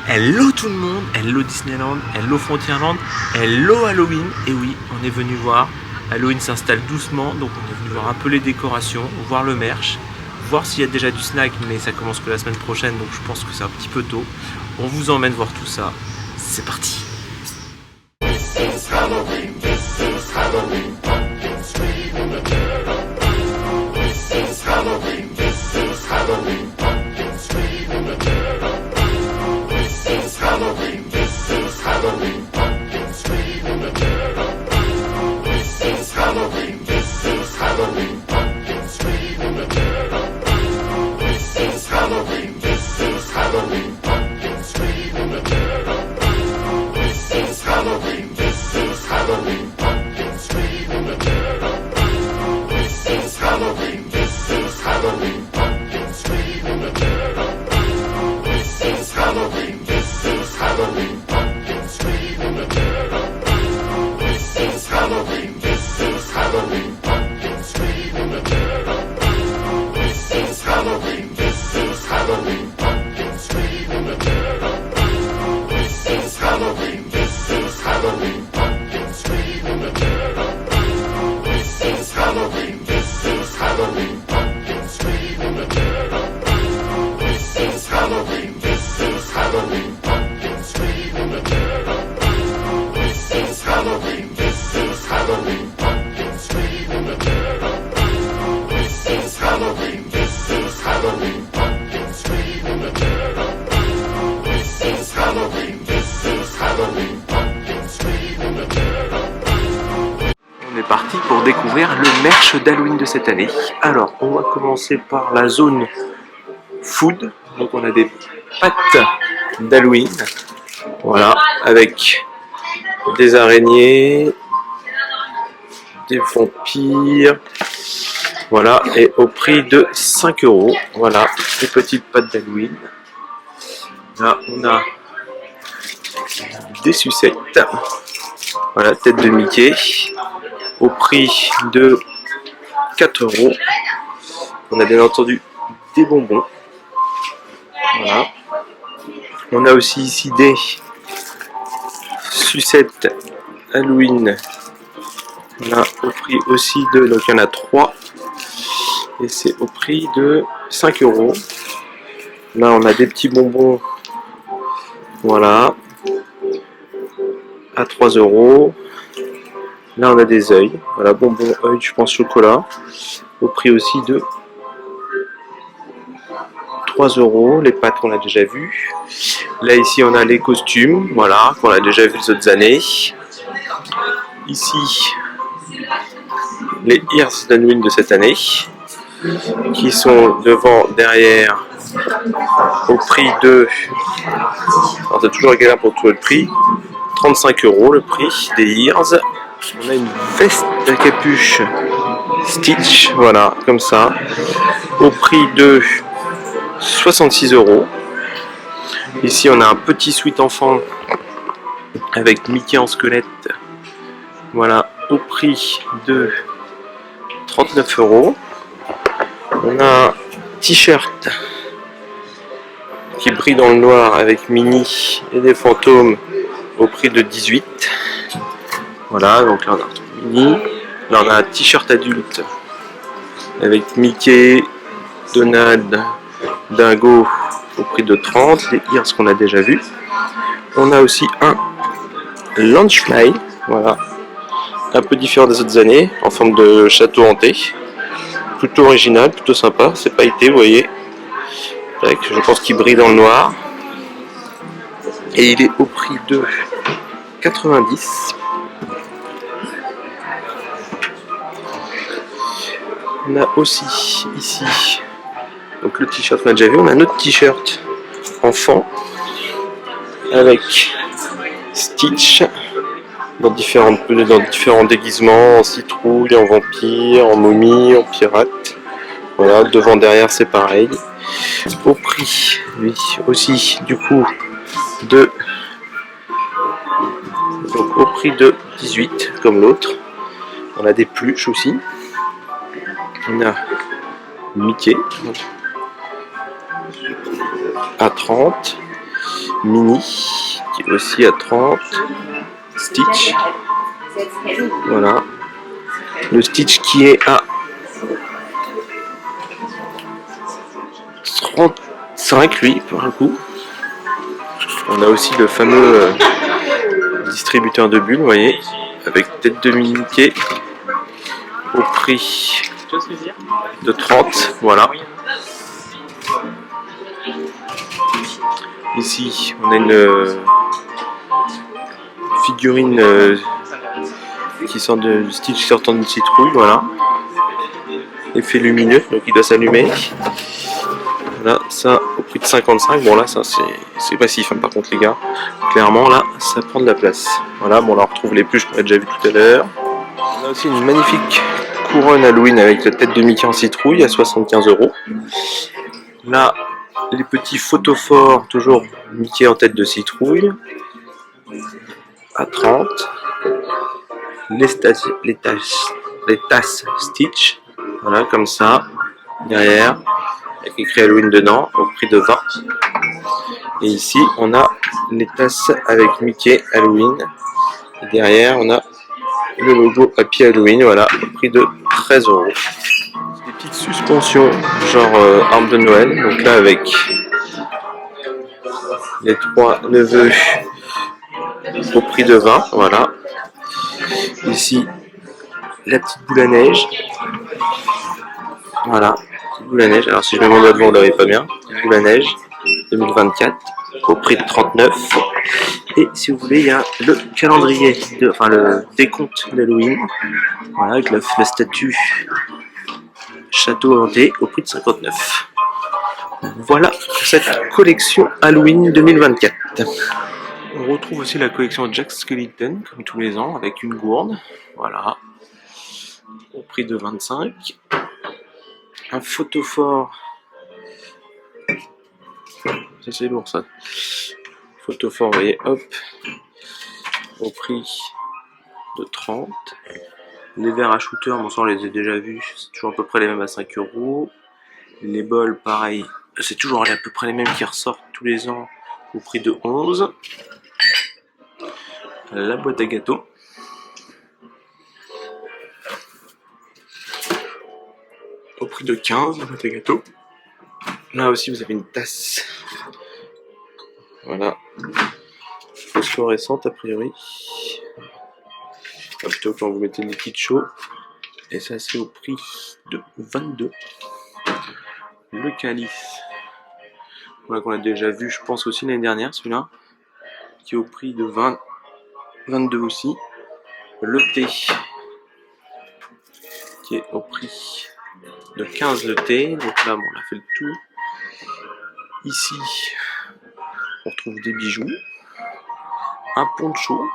Hello tout le monde, hello Disneyland, hello Frontierland, hello Halloween. Et oui, on est venu voir, Halloween s'installe doucement, donc on est venu voir un peu les décorations, voir le merch, voir s'il y a déjà du snack, mais ça commence que la semaine prochaine, donc je pense que c'est un petit peu tôt. On vous emmène voir tout ça, c'est parti. This is Halloween, pumpkins scream in the dead of night. This is Halloween, pumpkins scream in the dead of night. This is Halloween, pumpkins scream in the dead of night. This is Halloween, pumpkins scream in the dead of night. This is Halloween, pumpkins scream in the dead of night. This is Halloween, pumpkins scream in the dead of night. This is Halloween, pumpkins scream in the dead of night. This is Halloween, pumpkins scream in the dead of night. This is Halloween, pumpkins scream in the dead of night. This is Halloween, pumpkins scream in the dead of night. This is Halloween, pumpkins scream in the dead of night. This is Halloween, pumpkins scream in the dead of night. This is Halloween, pumpkins scream in the dead of night. This is Halloween, pumpkins scream in the dead of night. This is Halloween, pumpkins scream in the dead of night. This is Halloween, pumpkins scream in the dead of night. On est parti pour découvrir le merch d'Halloween de cette année. Alors, on va commencer par la zone food. Donc on a des pâtes d'Halloween. Voilà, avec des araignées, des vampires. Voilà, et au prix de 5 €. Voilà, des petites pâtes d'Halloween. Là, on a des sucettes. Voilà, tête de Mickey. Au prix de 4 €. On a bien entendu des bonbons. Voilà. On a aussi ici des sucettes Halloween. Là, au prix aussi de. Donc il y en a 3. Et c'est au prix de 5 €. Là, on a des petits bonbons. Voilà. À 3 €. Là, on a des œils. Voilà, bonbons œil, je pense chocolat. Au prix aussi de 3 €. Les pâtes qu'on a déjà vues. Là, ici, on a les costumes. Voilà, qu'on a déjà vu les autres années. Ici, les ears d'Halloween de cette année. Qui sont devant, derrière. Au prix de. Alors, c'est toujours égal pour tout le prix. 35 € le prix des ears. On a une veste de capuche Stitch, voilà, comme ça, au prix de 66 €. Ici, on a un petit sweat enfant avec Mickey en squelette, voilà, au prix de 39 €. On a un t-shirt qui brille dans le noir avec Minnie et des fantômes au prix de 18 €. Voilà, donc là on a Minnie. Là on a un t-shirt adulte avec Mickey, Donald, Dingo au prix de 30, les ears qu'on a déjà vu. On a aussi un Lunchfly, voilà, un peu différent des autres années, en forme de château hanté. Plutôt original, plutôt sympa, c'est pailleté, vous voyez. Je pense qu'il brille dans le noir. Et il est au prix de 90. On a aussi ici, donc le t-shirt qu'on a déjà vu, on a un autre t-shirt enfant avec Stitch dans différents déguisements, en citrouille, en vampire, en momie, en pirate. Voilà, devant, derrière c'est pareil. Au prix, lui aussi, du coup, de. Donc au prix de 18 comme l'autre. On a des pluches aussi. On a Mickey à 30, Mini qui est aussi à 30. Stitch. Voilà. Le Stitch qui est à 35 lui pour le coup. On a aussi le fameux distributeur de bulles, vous voyez, avec tête de Mickey au prix de 30, voilà. Ici, on a une figurine qui sort de Stitch sortant d'une citrouille, voilà. Effet lumineux, donc il doit s'allumer. Là, ça au prix de 55. Bon, là, ça c'est passif, hein, par contre, les gars. Clairement, là, ça prend de la place. Voilà, bon, là, on retrouve les pluches qu'on a déjà vu tout à l'heure. On a aussi une magnifique couronne Halloween avec la tête de Mickey en citrouille à 75 €. Là, les petits photophores, toujours Mickey en tête de citrouille à 30. Les tasses Stitch, voilà, comme ça, derrière, avec écrit Halloween dedans, au prix de 20. Et ici, on a les tasses avec Mickey Halloween. Et derrière, on a le logo Happy Halloween, voilà, au prix de 13 €. Des petites suspensions, genre arbre de Noël, donc là, avec les 3 neveux au prix de 20, voilà. Ici, la petite boule à neige. Voilà, petite boule à neige. Alors si je mets mon doigt devant, on ne l'avait pas bien. Petite boule à neige 2024 au prix de 39. Et si vous voulez, il y a le calendrier, enfin le décompte d'Halloween. Voilà, avec la statue Château hanté au prix de 59. Voilà pour cette collection Halloween 2024. On retrouve aussi la collection Jack Skellington, comme tous les ans, avec une gourde. Voilà, au prix de 25. Un photophore. Ça c'est lourd ça. Photophore, vous voyez, hop. Au prix de 30. Les verres à shooter, bon ça on les a déjà vus. C'est toujours à peu près les mêmes à 5 €. Les bols, pareil. C'est toujours à peu près les mêmes qui ressortent tous les ans au prix de 11. La boîte à gâteaux. Au prix de 15, la boîte à gâteaux. Là aussi, vous avez une tasse. Voilà. Phosphorescente, a priori. Enfin, plutôt quand vous mettez le liquide chaud. Et ça, c'est au prix de 22. Le calice. Voilà qu'on a déjà vu, je pense aussi l'année dernière, celui-là. Qui est au prix de 22 aussi. Le thé. Qui est au prix de 15 le thé. Donc là, bon, on a fait le tout. Ici, on retrouve des bijoux. Un poncho.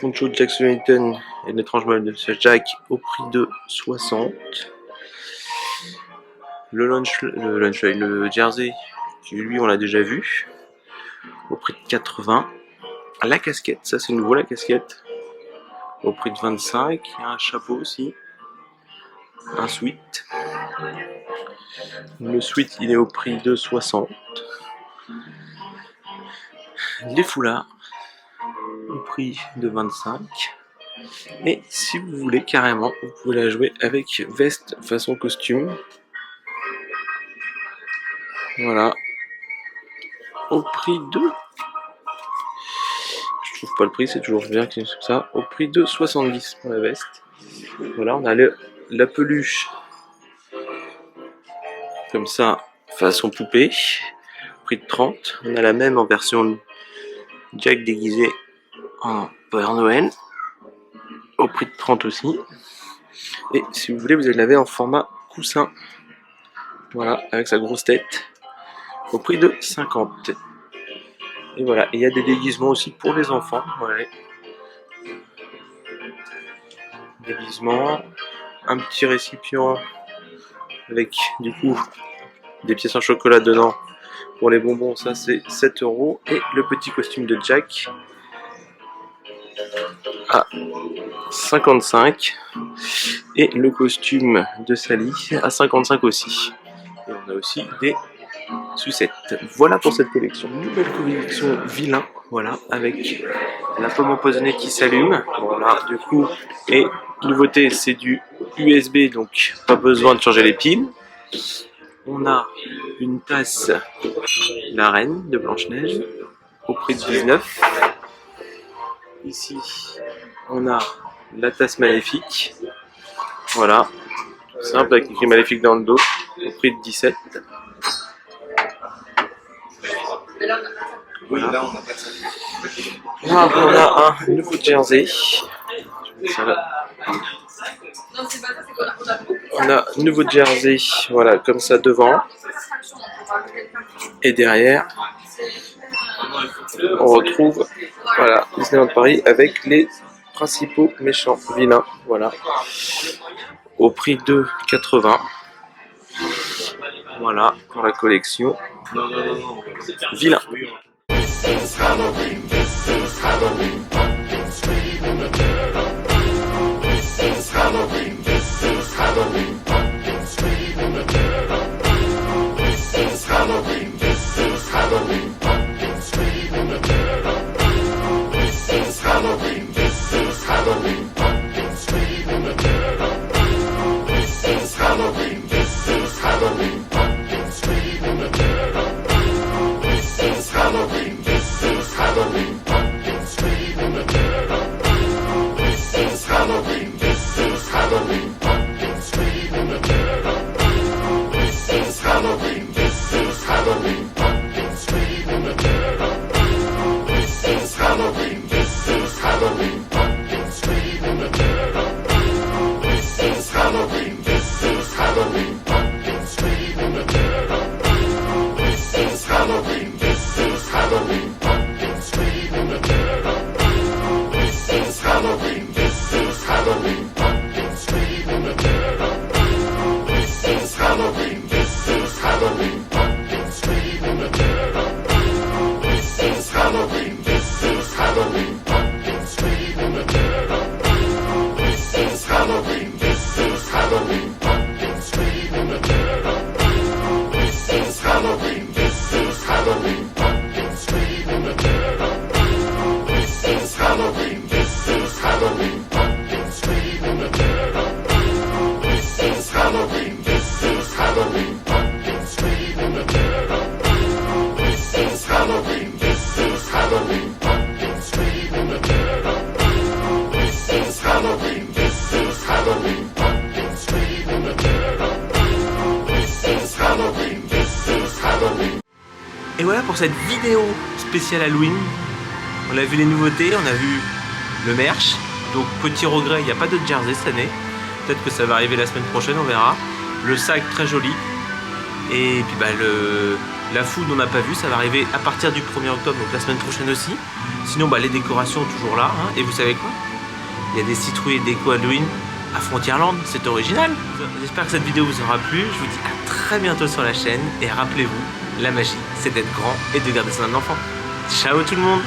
Poncho de Jack Skellington et l'étrange Noël de Jack au prix de 60. Le jersey, qui lui on l'a déjà vu, au prix de 80. La casquette, ça c'est nouveau la casquette, au prix de 25. Il y a un chapeau aussi. Un sweat. Le sweat il est au prix de 60. Les foulards au prix de 25. Et si vous voulez carrément, vous pouvez la jouer avec veste façon costume. Voilà. Au prix de... Je trouve pas le prix, c'est toujours bien que ça. Au prix de 70 pour la veste. Voilà, on a la peluche. Comme ça, façon poupée. Au prix de 30. On a la même en version Jack déguisé en Père Noël. Au prix de 30 aussi. Et si vous voulez, vous l'avez en format coussin. Voilà, avec sa grosse tête. Au prix de 50. Et voilà, il y a des déguisements aussi pour les enfants. Voilà. Déguisement. Un petit récipient avec du coup des pièces en chocolat dedans. Pour les bonbons, ça c'est 7 €. Et le petit costume de Jack à 55. Et le costume de Sally à 55 aussi. Et on a aussi des sucette. Voilà pour cette collection. Nouvelle collection vilain, voilà, avec la pomme empoisonnée qui s'allume. Bon là, du coup, et nouveauté, c'est du USB, donc pas besoin de changer les piles. On a une tasse, la reine de Blanche-Neige, au prix de 19. Ici, on a la tasse maléfique. Voilà, tout simple, avec écrit maléfique dans le dos, au prix de 17. Voilà. Là, on a un nouveau jersey. On a un nouveau jersey, voilà, comme ça devant. Et derrière, on retrouve, voilà, Disneyland Paris avec les principaux méchants vilains, voilà, au prix de 80. Voilà pour la collection vilain. This is Halloween, this is Halloween, pumpkin scream in the dead of night. This is Halloween, this is Halloween, pumpkin scream in the dead of night. This is Halloween, this is Halloween, pumpkin scream in the dead of night. This is Halloween, this is Halloween, pumpkin scream in the dead of night. This is Halloween, this is Halloween, pumpkin scream in the dead of night. This is Halloween. Halloween, pumpkin scream in the dead of night. This is Halloween, this is Halloween, pumpkin scream in the dead of night. This is Halloween, this is Halloween, pumpkin scream in the dead of night. This is Halloween, this is Halloween, pumpkin scream in the dead of night. This is Halloween, this is Halloween, pumpkin scream in the dead of night. This is Halloween, this is Halloween. Et voilà pour cette vidéo spéciale Halloween. On a vu les nouveautés, on a vu le merch. Donc petit regret, il n'y a pas de jersey cette année. Peut-être que ça va arriver la semaine prochaine, on verra. Le sac très joli. Et puis bah, la food on n'a pas vu, ça va arriver à partir du 1er octobre, donc la semaine prochaine aussi. Sinon bah, les décorations toujours là. Hein. Et vous savez quoi? Il y a des citrouilles et déco Halloween à Frontierland, c'est original. J'espère que cette vidéo vous aura plu. Je vous dis à très bientôt sur la chaîne. Et rappelez-vous, la magie, c'est d'être grand et de garder son âme d'enfant. Ciao tout le monde!